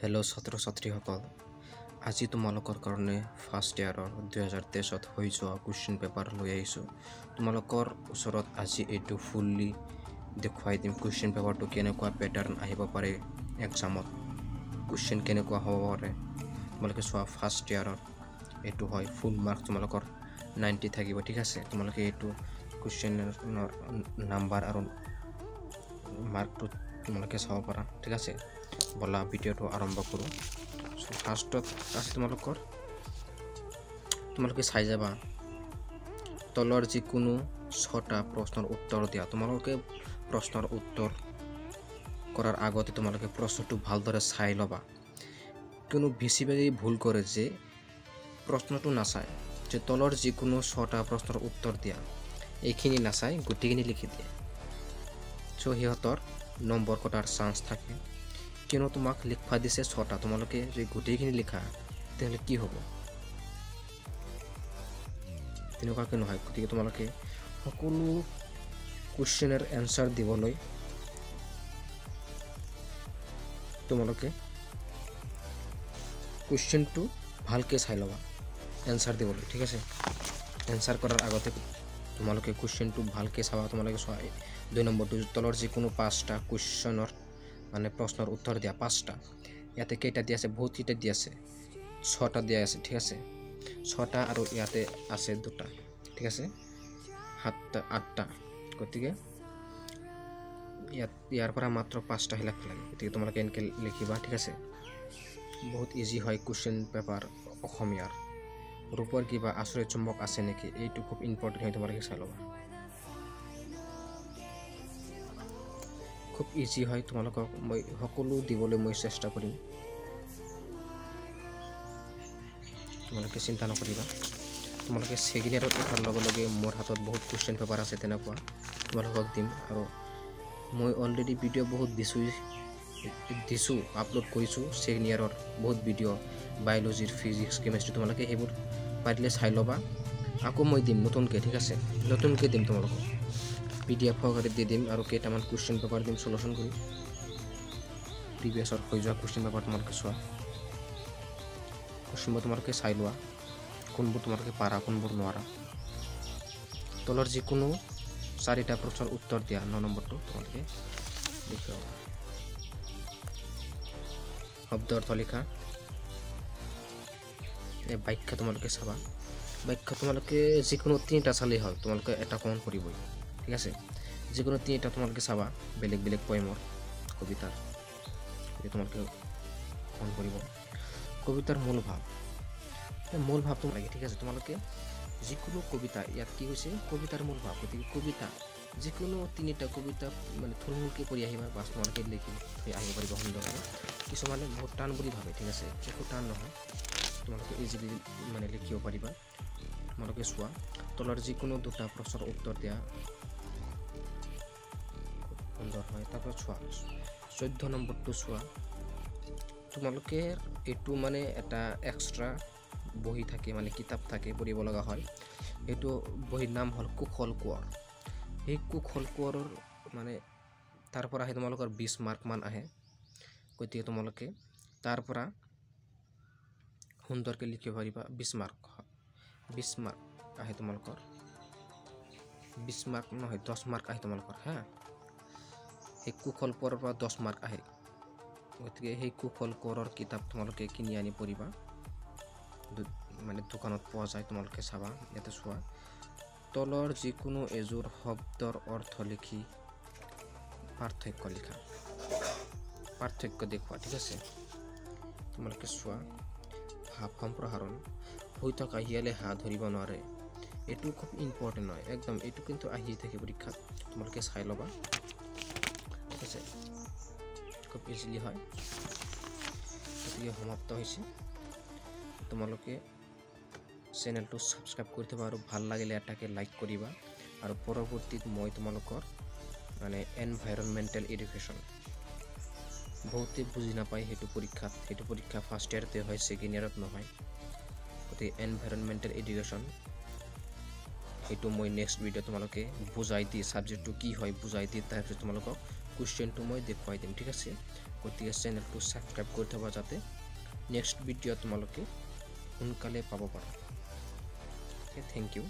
Hello' ছাত্ৰ ছাত্ৰীসকল, আজি তোমালোকৰ কাৰণে ফাৰ্ষ্ট ইয়াৰৰ 2023 হৈ যোৱা কুৱেশ্যন পেপাৰ লৈ আহিছোঁ। তোমালোকৰ ওচৰত আজি এইটো ফুল্লি দেখুৱাই দিম কুৱেশ্যন পেপাৰটো কেনেকুৱা পেটাৰ্ণ আহিব পাৰে এক্সামত, কুৱেশ্যন কেনেকুৱা হ'ব পাৰে। তোমালোকে চোৱা, ফাৰ্ষ্ট ইয়াৰৰ এইটো হয় ফুল মাৰ্কছ তোমালোকৰ 90 থাকিব, ঠিক আছে। তোমালোকে এইটো কুৱেশ্যনৰ নাম্বাৰ আৰু মাৰ্কটো তোমালোকে চাব পাৰা, ঠিক আছে। বলা ভিডিঅ'টো আৰম্ভ কৰোঁ। ফাৰ্ষ্টত আছে তোমালোকে চাই যাবা, তলৰ যিকোনো 6টা প্ৰশ্নৰ উত্তৰ দিয়া। তোমালোকে প্ৰশ্নৰ উত্তৰ কৰাৰ আগতে তোমালোকে প্ৰশ্নটো ভালদৰে চাই ল'বা, কিয়নো বেছিভাগেই ভুল কৰে যে প্ৰশ্নটো নাচায়, যে তলৰ যিকোনো 6টা প্ৰশ্নৰ উত্তৰ দিয়া, এইখিনি নাচাই গোটেইখিনি লিখি দিয়ে। চ' সিহঁতৰ নম্বৰ কটাৰ চান্স থাকে, কিয়নো তোমাক লিখা দিছে 6টা, তোমালোকে যদি গোটেইখিনি লিখা তেতিয়াহ'লে কি হ'ব? তেনেকুৱাকৈ নহয়। গতিকে তোমালোকে সকলো কুৱেশ্যনৰ এনচাৰ দিবলৈ তোমালোকে কুৱেশ্যনটো ভালকৈ চাই ল'বা এনচাৰ দিবলৈ, ঠিক আছে। এনচাৰ কৰাৰ আগতে তোমালোকে কুৱেশ্যনটো ভালকৈ চাবা। তোমালোকে চোৱা, 2 নম্বৰটো তলৰ যিকোনো 5টা কুৱেশ্যনৰ মানে প্ৰশ্নৰ উত্তৰ দিয়া। 5টা ইয়াতে কেইটা দিয়া আছে? বহুত কেইটা দিয়া আছে, 6টা দিয়া আছে, ঠিক আছে। 6টা আৰু ইয়াতে আছে 2টা, ঠিক আছে, 7টা 8টা। গতিকে ইয়াৰ পৰা মাত্ৰ 5টা লিখিব লাগে। গতিকে তোমালোকে এনেকৈ লিখিবা, ঠিক আছে। বহুত ইজি হয় কুৱেশ্যন পেপাৰ অসমীয়াৰ। ৰূপৰ কিবা আচৰিত চুম্বক আছে নেকি, এইটো খুব ইম্পৰ্টেণ্ট হয়, তোমালোকে চাই ল'বা। খুব ইজি হয়, তোমালোকক মই সকলো দিবলৈ চেষ্টা কৰিম, তোমালোকে চিন্তা নকৰিবা। তোমালোকে ছেকেণ্ড ইয়াৰত উঠাৰ লগে লগে মোৰ হাতত বহুত কুৱেশ্যন পেপাৰ আছে, তেনেকুৱা তোমালোকক দিম। আৰু মই অলৰেডি ভিডিঅ' বহুত দিছোঁ, আপলোড কৰিছোঁ ছেকেণ্ড ইয়াৰৰ বহুত ভিডিঅ', বায়'লজিৰ, ফিজিক্স, কেমেষ্ট্ৰি। তোমালোকে সেইবোৰ পাৰিলে চাই ল'বা। আকৌ মই দিম নতুনকৈ, ঠিক আছে, নতুনকৈ দিম তোমালোকক PDF সহকাৰে দি দিম, আৰু কেইটামান কুৱেশ্যন পেপাৰ দিম চলুশ্যন কৰি। প্ৰিভিয়াছৰ হৈ যোৱা কুৱেশ্যন পেপাৰ তোমালোকে চোৱা, কুৱেশ্যনবোৰ তোমালোকে চাই লোৱা, কোনবোৰ তোমালোকে পাৰা, কোনবোৰ নোৱাৰা। তলৰ যিকোনো 4টা প্ৰশ্নৰ উত্তৰ দিয়া। 9 নম্বৰটো তোমালোকে লিখিব। শব্দ অৰ্থ লিখা। এই বাক্য তোমালোকে চাবা, বাক্য তোমালোকে যিকোনো 3টা চালেই হ'ল, তোমালোকে এটা কমন কৰিবই, ঠিক আছে। যিকোনো 3টা তোমালোকে চাবা, বেলেগ বেলেগ পয়েমৰ, কবিতাৰ, তোমালোকে কমন কৰিব। কবিতাৰ মূল ভাৱটো লাগে, ঠিক আছে। তোমালোকে যিকোনো কবিতা, ইয়াত কি হৈছে, কবিতাৰ মূল ভাৱ। গতিকে কবিতা যিকোনো 3টা কবিতা মানে থুলমূলকৈ পঢ়ি আহিবা, বাছ তোমালোকে লিখি থৈ আহিব পাৰিবা সুন্দৰকৈ। কিছুমানে বহুত টান বুলি ভাবে, ঠিক আছে, একো টান নহয়, তোমালোকে ইজিলি মানে লিখিব পাৰিবা। তোমালোকে চোৱা, তলৰ যিকোনো 2টা প্ৰশ্নৰ উত্তৰ দিয়া, সুন্দৰ হয়। তাৰপিছত চোৱা, 14 নম্বৰটো চোৱা, তোমালোকে এইটো মানে এটা এক্সট্ৰা বহি থাকে, মানে কিতাপ থাকে, পঢ়িব লগা হয়। এইটো বহীৰ নাম হ'ল কুশল কোঁৱৰ। সেই কুশল কোঁৱৰৰ মানে তাৰ পৰা আহে তোমালোকৰ 20 মাৰ্কমান আহে। গতিকে তোমালোকে তাৰ পৰা সুন্দৰকৈ লিখিব পাৰিবা। 20 মাৰ্ক আহে তোমালোকৰ, 20 মাৰ্ক নহয়, 10 মাৰ্ক আহে তোমালোকৰ, হা। সেই কুশল কোঁৱৰৰ পৰা 10 মাৰ্ক আহে। গতিকে সেই কুশল কোঁৱৰৰ কিতাপ তোমালোকে কিনি আনি পঢ়িবা, মানে দোকানত পোৱা যায়, তোমালোকে চাবা। ইয়াতে চোৱা, তলৰ যিকোনো এযোৰ শব্দৰ অৰ্থ লিখি পাৰ্থক্য লিখা, পাৰ্থক্য দেখুওৱা, ঠিক আছে। তোমালোকে চোৱা, ভাৱ সম্প্ৰসাৰণ, হৈ থকা শিয়ালে হাঁহ ধৰিব নোৱাৰে, এইটো খুব ইম্পৰ্টেণ্ট হয় একদম, এইটো কিন্তু আহিয়ে থাকে পৰীক্ষাত, তোমালোকে চাই ল'বা, ঠিক আছে। খুব ইজিলি হয়। গতিকে সমাপ্ত হৈছে। তোমালোকে চেনেলটো ছাবস্ক্ৰাইব কৰি থবা, আৰু ভাল লাগিলে এটাকে লাইক কৰিবা। আৰু পৰৱৰ্তীত মই তোমালোকৰ মানে এনভাইৰনমেণ্টেল এডুকেশ্যন, বহুতে বুজি নাপায় সেইটো পৰীক্ষা ফাৰ্ষ্ট ইয়াৰতে হয়, ছেকেণ্ড ইয়াৰত নহয়। গতিকে এনভাইৰনমেণ্টেল এডুকেশ্যন সেইটো মই নেক্সট ভিডিঅ' তোমালোকে বুজাই দি, ছাবজেক্টটো কি হয় বুজাই দি, তাৰপিছত তোমালোকক কুৱেশ্যনটো মই দেখুৱাই দিম, ঠিক আছে। গতিকে চেনেলটো সাবস্ক্ৰাইব কৰি থবা যাতে নেক্সট ভিডিঅ' তোমালোকে সোনকালে পাব পাৰা। Thank U.